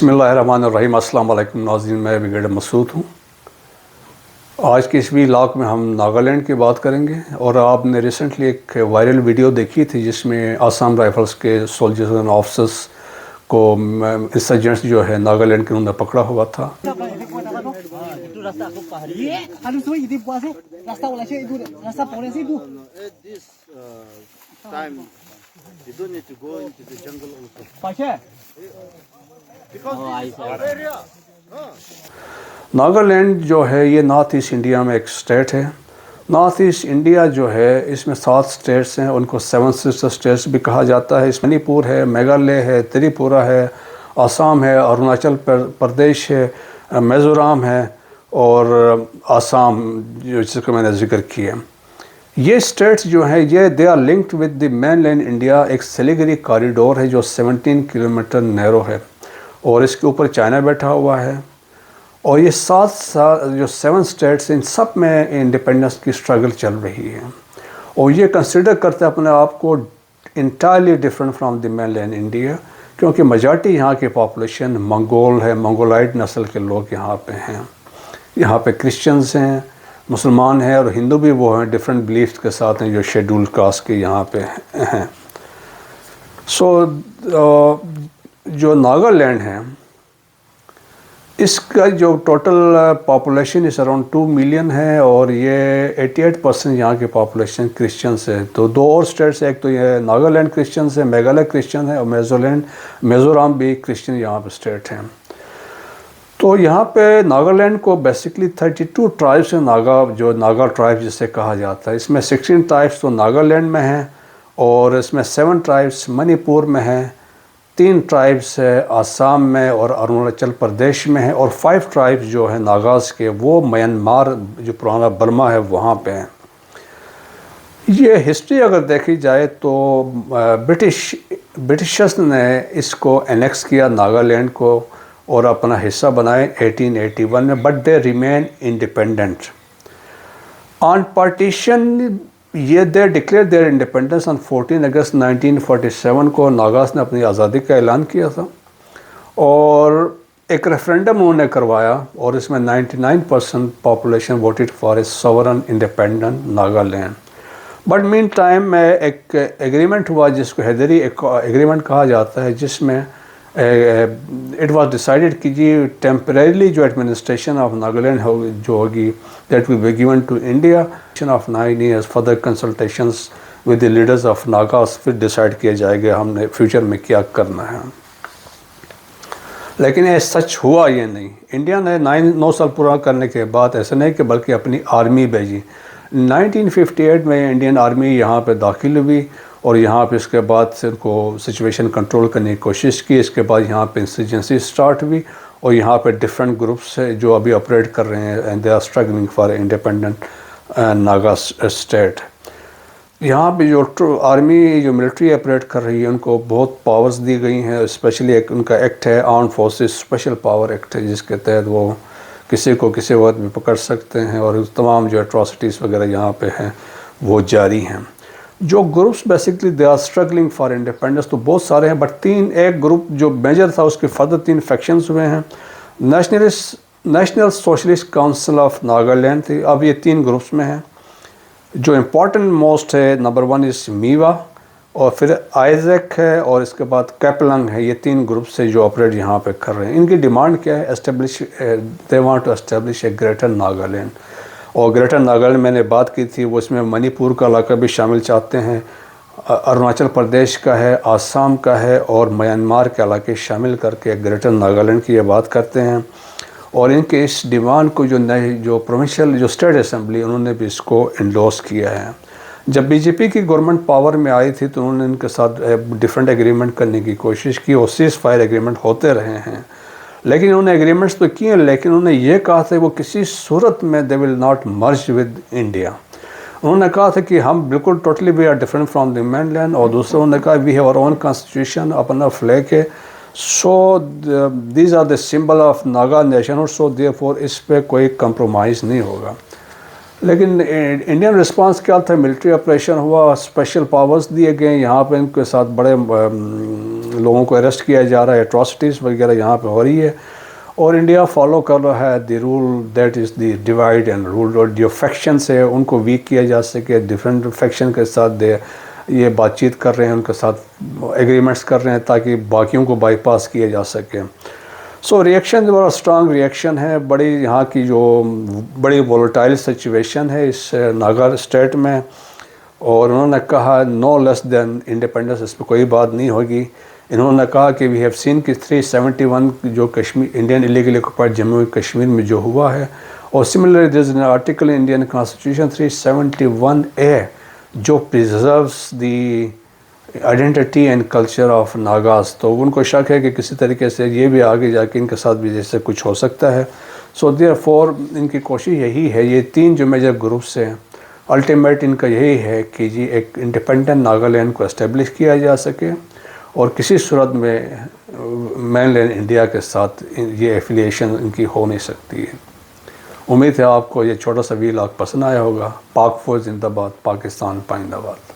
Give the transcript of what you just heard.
बिस्मिल्लाहिर्रहमानिर्रहीम। अस्सलाम वालेकुम नाज़रीन, मैं ब्रिगेडियर मसूद हूँ। आज के इस व्लॉग में हम नागालैंड की बात करेंगे। और आपने रिसेंटली एक वायरल वीडियो देखी थी जिसमें आसाम राइफल्स के सोल्जर्स एंड ऑफिसर्स को इंसर्जेंट्स जो है नागालैंड के उन्होंने पकड़ा हुआ था। नागालैंड जो है ये नॉर्थ ईस्ट इंडिया में एक स्टेट है। नॉर्थ ईस्ट इंडिया जो है इसमें 7 स्टेट्स हैं, उनको 7 सिस्टर स्टेट्स भी कहा जाता है। इसमें मणिपुर है, मेघालय है, त्रिपुरा है, आसाम है, अरुणाचल प्रदेश है, मिज़ोरम है और आसाम जिसका मैंने जिक्र किया। ये स्टेट्स जो हैं ये they are linked with the mainland India. एक सिलीगुड़ी कॉरिडोर है जो 17 किलोमीटर नैरो है और इसके ऊपर चाइना बैठा हुआ है। और ये 7 स्टेट्स इन सब में इंडिपेंडेंस की स्ट्रगल चल रही है और ये कंसिडर करते हैं अपने आप को entirely different from the mainland India, क्योंकि मेजॉरिटी यहाँ की पॉपुलेशन मंगोल है, मंगोलाइट नस्ल के लोग यहाँ पे हैं। यहाँ पे क्रिश्चियंस हैं, मुसलमान हैं और हिंदू भी वो हैं, डिफरेंट बिलीफ्स के साथ हैं जो शेड्यूल कास्ट के यहाँ पे हैं। जो नागालैंड है इसका जो टोटल पॉपुलेशन इस अराउंड 2 मिलियन है और ये 88% यहाँ की पॉपुलेशन क्रिश्चियंस है। तो 2 और स्टेट्स है, एक तो ये नागालैंड क्रिश्चियंस है, मेघालय क्रिश्चियन है और मिज़ोरम भी क्रिश्चियन यहाँ पे स्टेट हैं। तो यहाँ पे नागालैंड को बेसिकली 32 ट्राइब्स हैं, नागा ट्राइब जिसे कहा जाता है। इसमें 16 ट्राइब्स तो नागालैंड में हैं और इसमें 7 ट्राइब्स मणिपुर में हैं, 3 ट्राइब्स है आसाम में और अरुणाचल प्रदेश में है और 5 ट्राइब्स जो है नागाज के वो म्यांमार जो पुराना बर्मा है वहाँ पे हैं। ये हिस्ट्री अगर देखी जाए तो ब्रिटिशर्स ने इसको एनेक्स किया नागालैंड को और अपना हिस्सा बनाए 1881 में, but they remain independent on partition. ये they declare their independence on 14 अगस्त 1947 को नागास ने अपनी आज़ादी का ऐलान किया था और एक रेफरेंडम उन्होंने करवाया और इसमें 99% population voted for a sovereign independent Nagaland. But mean time में एक एग्रीमेंट हुआ जिसको हैदरी एग्रीमेंट कहा जाता है, जिसमें इट वाज डिसाइडेड कि जी टेम्परेरीली जो एडमिनिस्ट्रेशन ऑफ नागालैंड जो होगी that will be given to India of 9 years further consultations with the leaders of Nagas, फिर डिसाइड किया जाएगा हमने फ्यूचर में क्या करना है। लेकिन ये सच हुआ ये नहीं। इंडिया ने 9 साल पूरा करने के बाद ऐसा नहीं कि बल्कि अपनी आर्मी भेजी। 1958 में इंडियन आर्मी यहाँ पे दाखिल हुई और यहाँ पे इसके बाद से उनको सिचुएशन कंट्रोल करने की कोशिश की। इसके बाद यहाँ पे इंसर्जेंसी स्टार्ट हुई और यहाँ पे डिफरेंट ग्रुप्स है जो अभी ऑपरेट कर रहे हैं and they are struggling for independent Naga state. यहाँ पे जो आर्मी जो मिलिट्री ऑपरेट कर रही है उनको बहुत पावर्स दी गई हैं। स्पेशली एक उनका एक्ट है armed forces special power act है, जिसके तहत वो किसी को किसी वक्त भी पकड़ सकते हैं और तमाम जो एट्रॉसिटीज़ वगैरह यहाँ पे हैं वो जारी हैं। जो groups basically they are struggling for independence तो बहुत सारे हैं, बट एक ग्रुप जो मेजर था उसके फर्दर 3 फैक्शंस हुए हैं। National socialist council of Nagaland थी, अब ये 3 ग्रुप्स में हैं। जो इम्पोर्टेंट मोस्ट है नंबर 1 इस मीवा और फिर आइजैक है और इसके बाद कैपलंग है। ये 3 ग्रुप्स है जो ऑपरेट यहाँ पे कर रहे हैं। इनकी डिमांड क्या है? They want to establish a greater Nagaland. और ग्रेटर नागालैंड मैंने बात की थी, वो इसमें मणिपुर का इलाका भी शामिल चाहते हैं, अरुणाचल प्रदेश का है, आसाम का है और म्यांमार के इलाके शामिल करके ग्रेटर नागालैंड की ये बात करते हैं। और इनके इस डिमांड को जो प्रोविंशियल जो स्टेट असेंबली उन्होंने भी इसको इंडोर्स किया है। जब बीजेपी की गवर्नमेंट पावर में आई थी तो उन्होंने इनके साथ डिफरेंट एग्रीमेंट करने की कोशिश की और सीज़ फायर एग्रीमेंट होते रहे हैं, लेकिन उन्होंने एग्रीमेंट्स तो किए, लेकिन उन्होंने ये कहा था वो किसी सूरत में they will not merge with India. उन्होंने कहा था कि हम बिल्कुल totally we are different from the mainland. और दूसरा उन्होंने कहा we have our own constitution, अपना फ्लैग है, so these are the symbol of Naga nation और सो देयरफॉर इस पे कोई कंप्रोमाइज़ नहीं होगा। لیکن انڈین رسپانس کیا تھا؟ ملٹری آپریشن ہوا، اسپیشل پاورز دیے گئے، یہاں پہ ان کے ساتھ بڑے لوگوں کو اریسٹ کیا جا رہا ہے، اٹراسٹیز وغیرہ یہاں پہ ہو رہی ہے، اور انڈیا فالو کر رہا ہے the rule that is the divide and rule, اور جو فیکشنس ہے ان کو ویک کیا جا سکے، ڈفرینٹ فیکشن کے ساتھ یہ بات چیت کر رہے ہیں، ان کے ساتھ ایگریمنٹس کر رہے ہیں تاکہ باقیوں کو بائی پاس کیا جا سکے۔ سو ریئیکشن بڑا اسٹرانگ ریئیکشن ہے، بڑی یہاں کی جو بڑی وولٹائل سچویشن ہے اس ناگا اسٹیٹ میں، اور انہوں نے کہا نو لیس دین انڈیپینڈنس، اس پہ کوئی بات نہیں ہوگی۔ انہوں نے کہا کہ وی ہیو سین کہ 371 جو Kashmir Indian illegally occupied Jammu Kashmir میں جو ہوا ہے، اور similarly there is an article Indian constitution 371A جو preserves the identity and culture of Nagas, تو ان کو شک ہے کہ کسی طریقے سے یہ بھی آگے جا کے ان کے ساتھ بھی جیسے کچھ ہو سکتا ہے۔ سو دیئر فور ان کی کوشش یہی ہے، یہ تین جو میجر گروپس ہیں، الٹیمیٹ ان کا یہی ہے کہ جی ایک انڈیپینڈنٹ ناگالینڈ کو اسٹیبلش کیا جا سکے، اور کسی صورت میں مین لینڈ انڈیا کے ساتھ یہ ایفیلیشن ان کی ہو نہیں سکتی ہے۔ امید ہے آپ کو یہ چھوٹا سا ویلاگ پسند آیا ہوگا۔ پاک فوج زندہ باد، پاکستان پائندہ باد۔